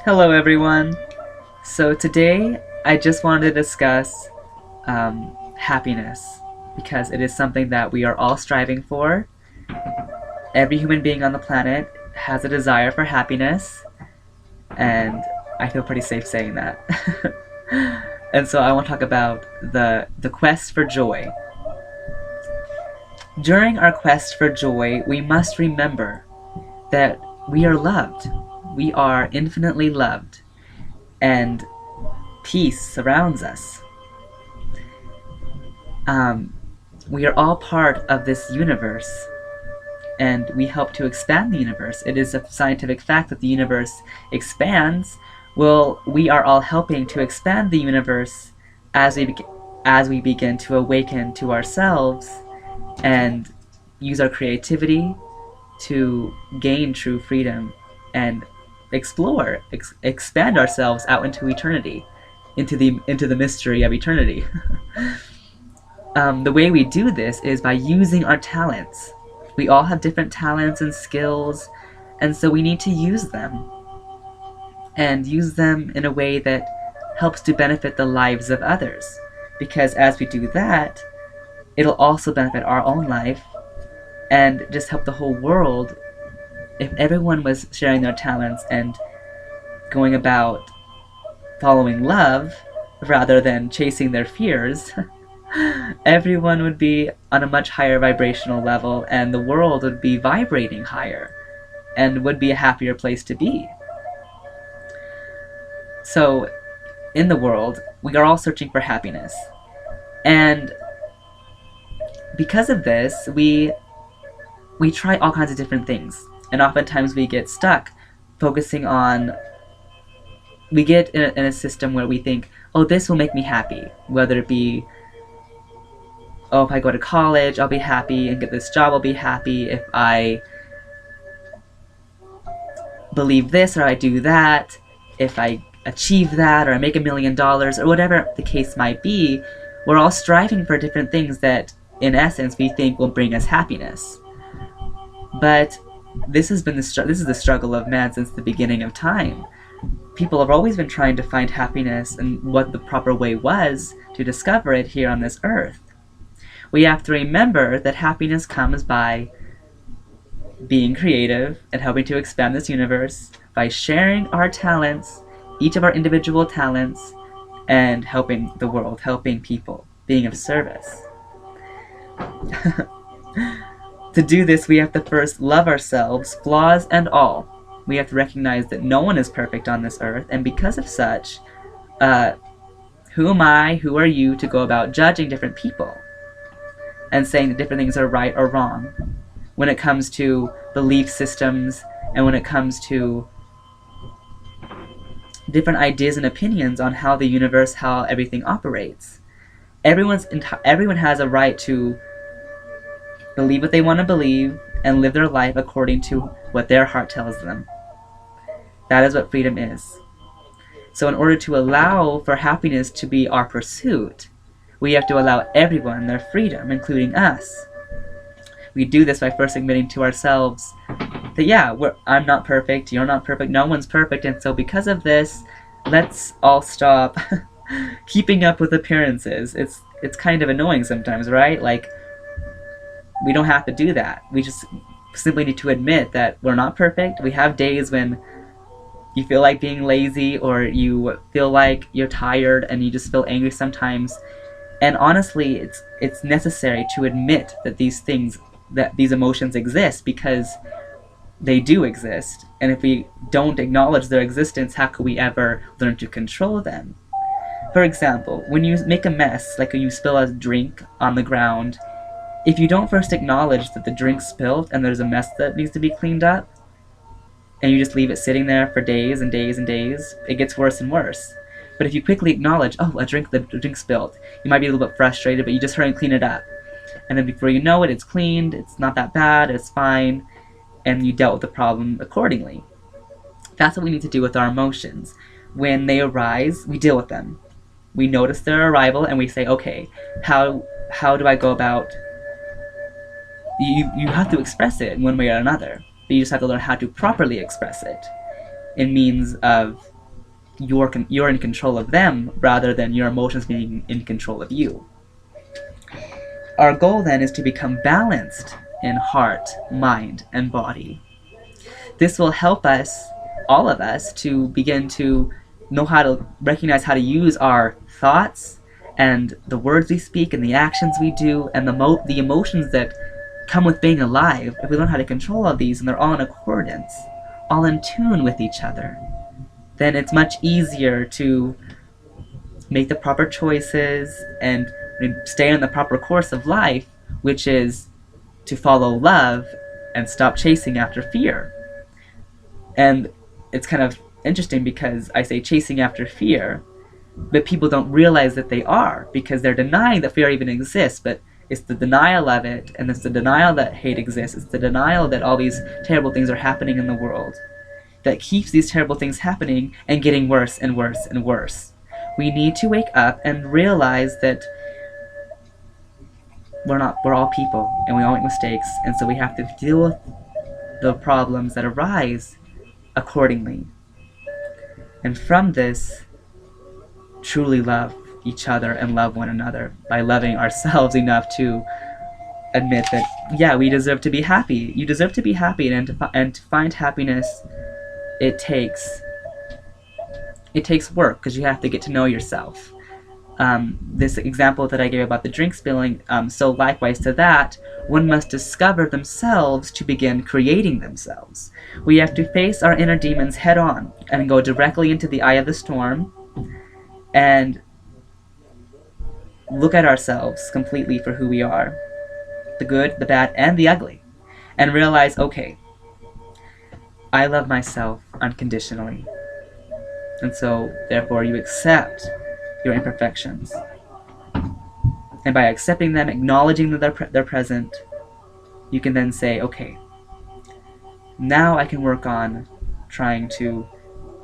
Hello everyone! So today I just wanted to discuss happiness because it is something that we are all striving for. Every human being on the planet has a desire for happiness, and I feel pretty safe saying that. And so I want to talk about the quest for joy. During our quest for joy, we must remember that we are loved. We are infinitely loved, and peace surrounds us. Um, we are all part of this universe, and we help to expand the universe. It is a scientific fact that the universe expands. Well, we are all helping to expand the universe as we begin to awaken to ourselves and use our creativity to gain true freedom and expand ourselves out into eternity, into the mystery of eternity. The way we do this is by using our talents. We all have different talents and skills, and so we need to use them. And use them in a way that helps to benefit the lives of others. Because as we do that, it'll also benefit our own life and just help the whole world. If everyone was sharing their talents and going about following love rather than chasing their fears, everyone would be on a much higher vibrational level, and the world would be vibrating higher and would be a happier place to be. So, in the world, we are all searching for happiness. And because of this, we try all kinds of different things. And oftentimes we get stuck focusing on, we get in a system where we think, oh, this will make me happy. Whether it be, oh, if I go to college, I'll be happy, and get this job, I'll be happy. If I believe this or I do that, if I achieve that or I make $1,000,000 or whatever the case might be, we're all striving for different things that, in essence, we think will bring us happiness. But this is the struggle of man since the beginning of time. People have always been trying to find happiness and what the proper way was to discover it here on this earth. We have to remember that happiness comes by being creative and helping to expand this universe, by sharing our talents, each of our individual talents, and helping the world, helping people, being of service. To do this, we have to first love ourselves, flaws and all. We have to recognize that no one is perfect on this earth, and because of such, who am I, who are you to go about judging different people and saying that different things are right or wrong when it comes to belief systems and when it comes to different ideas and opinions on how the universe, how everything operates. Everyone has a right to believe what they want to believe and live their life according to what their heart tells them. That is what freedom is. So in order to allow for happiness to be our pursuit, we have to allow everyone their freedom, including us. We do this by first admitting to ourselves that, yeah, I'm not perfect, you're not perfect, no one's perfect, and so because of this, let's all stop keeping up with appearances. It's kind of annoying sometimes, right? Like, we don't have to do that. We just simply need to admit that we're not perfect. We have days when you feel like being lazy, or you feel like you're tired and you just feel angry sometimes. And honestly, it's necessary to admit that these emotions exist, because they do exist. And if we don't acknowledge their existence, how could we ever learn to control them? For example, when you make a mess, like when you spill a drink on the ground, if you don't first acknowledge that the drink spilled and there's a mess that needs to be cleaned up, and you just leave it sitting there for days and days and days, it gets worse and worse. But if you quickly acknowledge, oh, the drink spilled, you might be a little bit frustrated, but you just hurry and clean it up. And then before you know it, it's cleaned, it's not that bad, it's fine, and you dealt with the problem accordingly. That's what we need to do with our emotions. When they arise, we deal with them. We notice their arrival and we say, okay, how do I go about... You have to express it in one way or another, but you just have to learn how to properly express it. in means of you're in control of them rather than your emotions being in control of you. Our goal then is to become balanced in heart, mind, and body. This will help us, all of us, to begin to know how to recognize how to use our thoughts and the words we speak and the actions we do and the emotions that come with being alive. If we learn how to control all these and they're all in accordance, all in tune with each other, then it's much easier to make the proper choices and stay on the proper course of life, which is to follow love and stop chasing after fear. And it's kind of interesting because I say chasing after fear, but people don't realize that they are, because they're denying that fear even exists. But it's the denial of it, and it's the denial that hate exists, it's the denial that all these terrible things are happening in the world, that keeps these terrible things happening and getting worse and worse and worse. We need to wake up and realize that we're all people and we all make mistakes, and so we have to deal with the problems that arise accordingly. And from this, truly love each other and love one another by loving ourselves enough to admit that, yeah, we deserve to be happy. You deserve to be happy, and to find happiness, it takes work, because you have to get to know yourself. This example that I gave about the drink spilling, so likewise to that, one must discover themselves to begin creating themselves. We have to face our inner demons head on and go directly into the eye of the storm and look at ourselves completely for who we are, the good, the bad, and the ugly, and realize, okay, I love myself unconditionally. And so, therefore, you accept your imperfections. And by accepting them, acknowledging that they're present, you can then say, okay, now I can work on trying to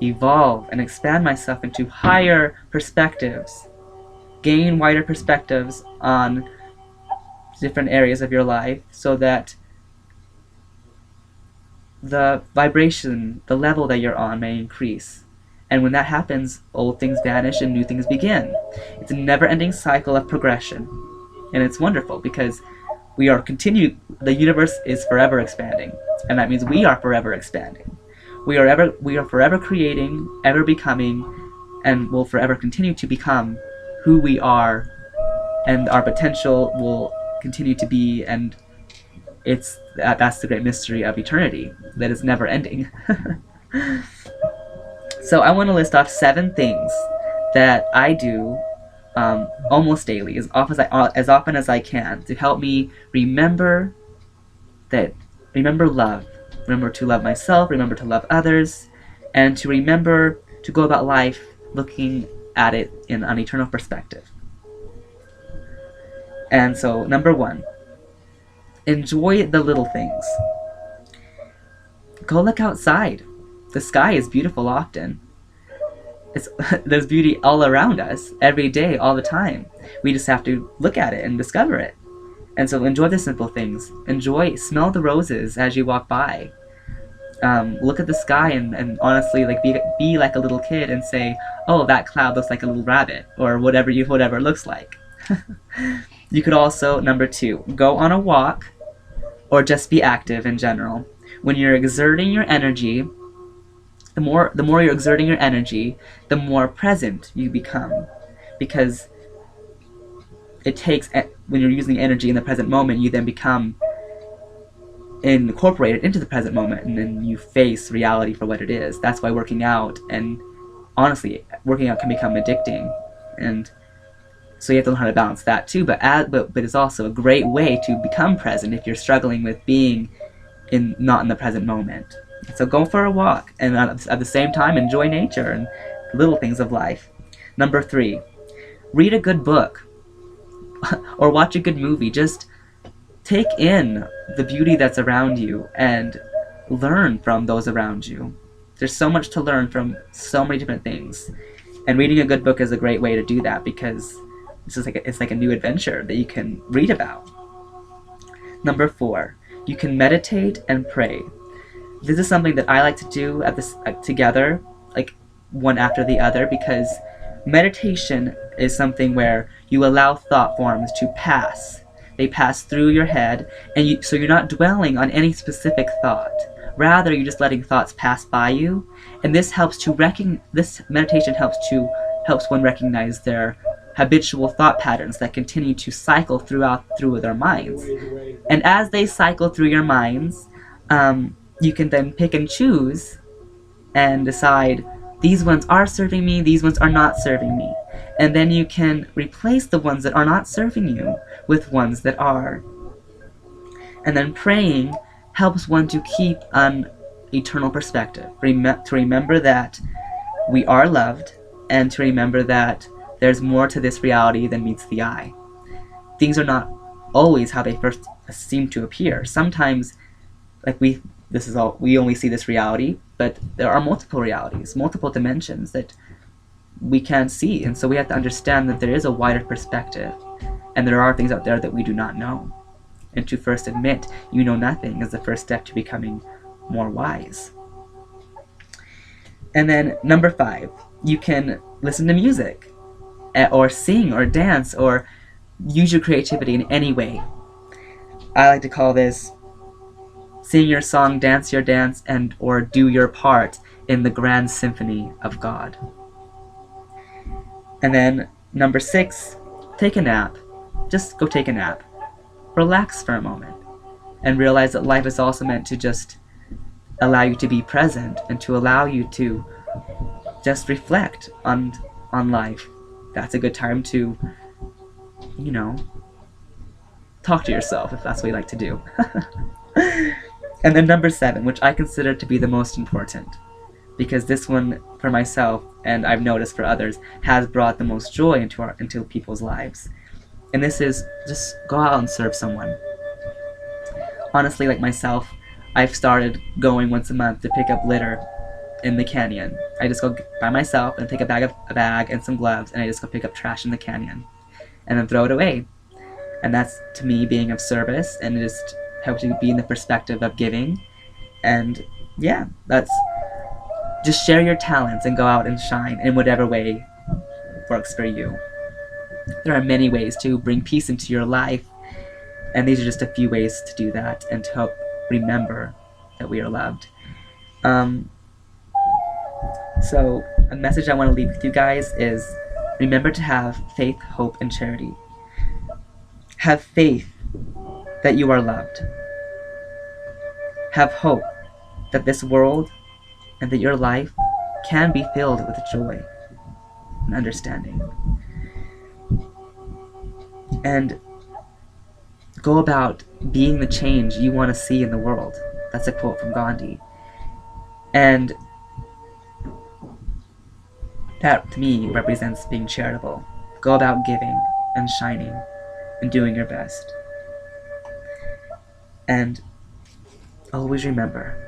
evolve and expand myself into higher perspectives, gain wider perspectives on different areas of your life, so that the vibration, the level that you're on, may increase. And when that happens, old things vanish and new things begin. It's a never-ending cycle of progression. And it's wonderful because the universe is forever expanding. And that means we are forever expanding. We are forever creating, ever becoming, and will forever continue to become who we are, and our potential will continue to be, and that's the great mystery of eternity, that is never ending. So I want to list off 7 things that I do almost daily, as often as I can, to help me remember love, remember to love myself, remember to love others, and to remember to go about life looking at it in an eternal perspective. And so, number 1, enjoy the little things. Go look outside. The sky is beautiful often. There's beauty all around us, every day, all the time. We just have to look at it and discover it. And so enjoy the simple things. Smell the roses as you walk by. Look at the sky and honestly, like, be like a little kid and say, oh, that cloud looks like a little rabbit, or whatever it looks like. You could also, number 2, go on a walk, or just be active in general. When you're exerting your energy, the more you're exerting your energy, the more present you become. Because when you're using energy in the present moment, you then become incorporated into the present moment, and then you face reality for what it is. That's why working out, and honestly, working out can become addicting. And so you have to learn how to balance that too, but it's also a great way to become present if you're struggling with being not in the present moment. So go for a walk, and at the same time enjoy nature and little things of life. Number 3, read a good book or watch a good movie. Just take in the beauty that's around you and learn from those around you. There's so much to learn from so many different things, and reading a good book is a great way to do that, because it's like a new adventure that you can read about. Number 4, you can meditate and pray. This is something that I like to do at this together, like one after the other, because meditation is something where you allow thought forms to pass. They pass through your head, and so you're not dwelling on any specific thought. Rather, you're just letting thoughts pass by you, and this meditation helps one recognize their habitual thought patterns that continue to cycle through their minds. And as they cycle through your minds, you can then pick and choose and decide, these ones are serving me, these ones are not serving me. And then you can replace the ones that are not serving you with ones that are. And then praying helps one to keep an eternal perspective, to remember that we are loved, and to remember that there's more to this reality than meets the eye. Things are not always how they first seem to appear. Sometimes, we only see this reality, but there are multiple realities, multiple dimensions that we can't see, and so we have to understand that there is a wider perspective, and there are things out there that we do not know. And to first admit you know nothing is the first step to becoming more wise. And then number 5, you can listen to music, or sing, or dance, or use your creativity in any way. I like to call this sing your song, dance your dance, or do your part in the grand symphony of God. And then number 6, take a nap. Just go take a nap. Relax for a moment, and realize that life is also meant to just allow you to be present, and to allow you to just reflect on life. That's a good time to, talk to yourself, if that's what you like to do. And then number 7, which I consider to be the most important, because this one, for myself, and I've noticed for others, has brought the most joy into people's lives. And this is just go out and serve someone. Honestly, like myself, I've started going once a month to pick up litter in the canyon. I just go by myself and take a bag and some gloves, and I just go pick up trash in the canyon and then throw it away. And that's, to me, being of service, and it just helps you be in the perspective of giving. And yeah, that's just share your talents and go out and shine in whatever way works for you. There are many ways to bring peace into your life, and these are just a few ways to do that and to help remember that we are loved. So a message I want to leave with you guys is, remember to have faith, hope, and charity. Have faith that you are loved. Have hope that this world and that your life can be filled with joy and understanding. And go about being the change you want to see in the world. That's a quote from Gandhi. And that, to me, represents being charitable. Go about giving and shining and doing your best. And always remember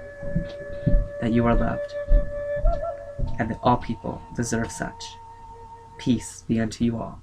that you are loved, and that all people deserve such. Peace be unto you all.